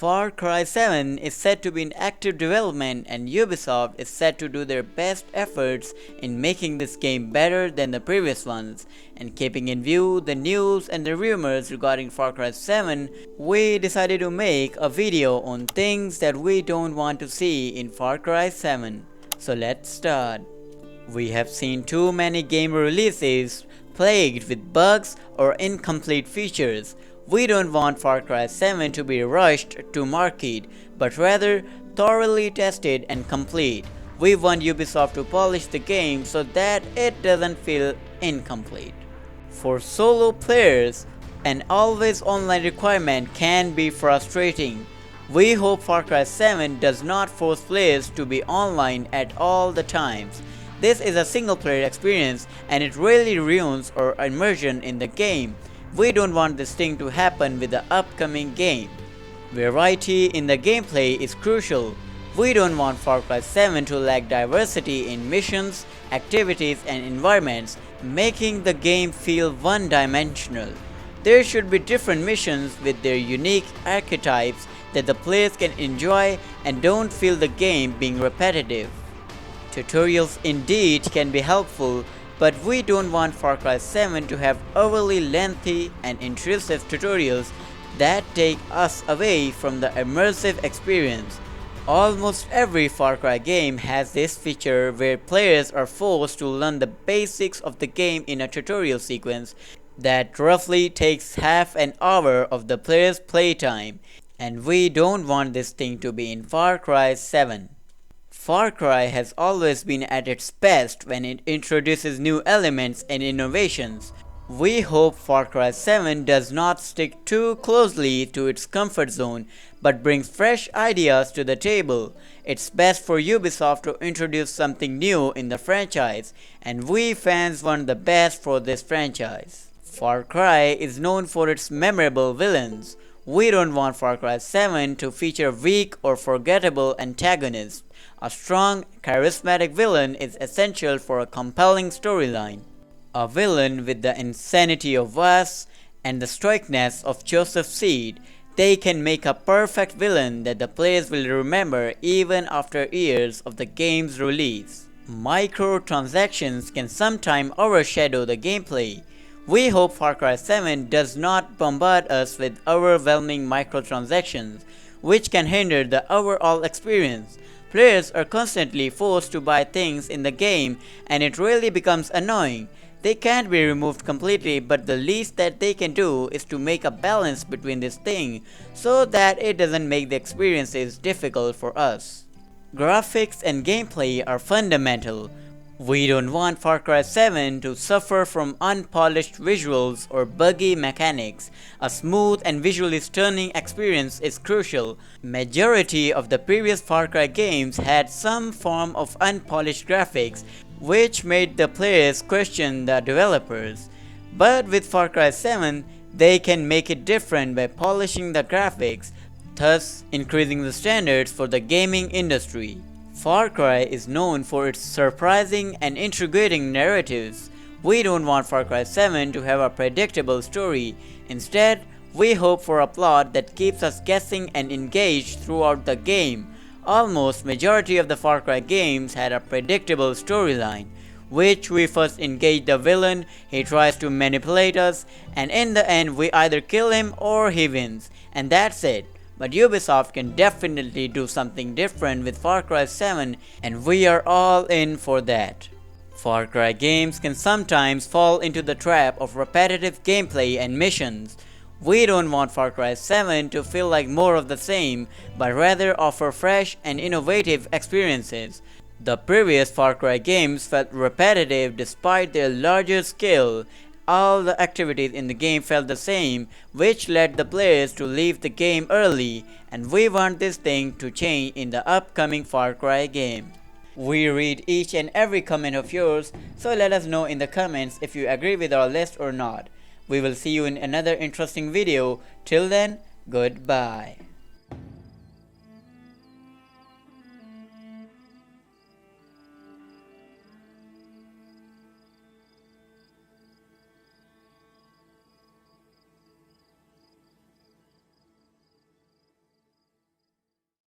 Far Cry 7 is said to be in active development, and Ubisoft is said to do their best efforts in making this game better than the previous ones. And keeping in view the news and the rumors regarding Far Cry 7, we decided to make a video on things that we don't want to see in Far Cry 7. So let's start. We have seen too many game releases plagued with bugs or incomplete features. We don't want Far Cry 7 to be rushed to market, but rather thoroughly tested and complete. We want Ubisoft to polish the game so that it doesn't feel incomplete. For solo players, an always online requirement can be frustrating. We hope Far Cry 7 does not force players to be online at all the times. This is a single player experience and it really ruins our immersion in the game. We don't want this thing to happen with the upcoming game. Variety in the gameplay is crucial. We don't want Far Cry 7 to lack diversity in missions, activities and environments, making the game feel one-dimensional. There should be different missions with their unique archetypes that the players can enjoy and don't feel the game being repetitive. Tutorials indeed can be helpful, but we don't want Far Cry 7 to have overly lengthy and intrusive tutorials that take us away from the immersive experience. Almost every Far Cry game has this feature where players are forced to learn the basics of the game in a tutorial sequence that roughly takes half an hour of the player's playtime, and we don't want this thing to be in Far Cry 7. Far Cry has always been at its best when it introduces new elements and innovations. We hope Far Cry 7 does not stick too closely to its comfort zone, but brings fresh ideas to the table. It's best for Ubisoft to introduce something new in the franchise, and we fans want the best for this franchise. Far Cry is known for its memorable villains. We don't want Far Cry 7 to feature weak or forgettable antagonists. A strong, charismatic villain is essential for a compelling storyline. A villain with the insanity of Vaas and the stoicness of Joseph Seed, they can make a perfect villain that the players will remember even after years of the game's release. Microtransactions can sometimes overshadow the gameplay. We hope Far Cry 7 does not bombard us with overwhelming microtransactions, which can hinder the overall experience. Players are constantly forced to buy things in the game and it really becomes annoying. They can't be removed completely, but the least that they can do is to make a balance between this thing so that it doesn't make the experiences difficult for us. Graphics and gameplay are fundamental. We don't want Far Cry 7 to suffer from unpolished visuals or buggy mechanics. A smooth and visually stunning experience is crucial. Majority of the previous Far Cry games had some form of unpolished graphics, which made the players question the developers. But with Far Cry 7, they can make it different by polishing the graphics, thus increasing the standards for the gaming industry. Far Cry is known for its surprising and intriguing narratives. We don't want Far Cry 7 to have a predictable story. Instead, we hope for a plot that keeps us guessing and engaged throughout the game. Almost majority of the Far Cry games had a predictable storyline, which we first engage the villain, he tries to manipulate us, and in the end we either kill him or he wins, and that's it. But Ubisoft can definitely do something different with Far Cry 7 and we are all in for that. Far Cry games can sometimes fall into the trap of repetitive gameplay and missions. We don't want Far Cry 7 to feel like more of the same, but rather offer fresh and innovative experiences. The previous Far Cry games felt repetitive despite their larger scale. All the activities in the game felt the same, which led the players to leave the game early, and we want this thing to change in the upcoming Far Cry game. We read each and every comment of yours, so let us know in the comments if you agree with our list or not. We will see you in another interesting video. Till then, goodbye.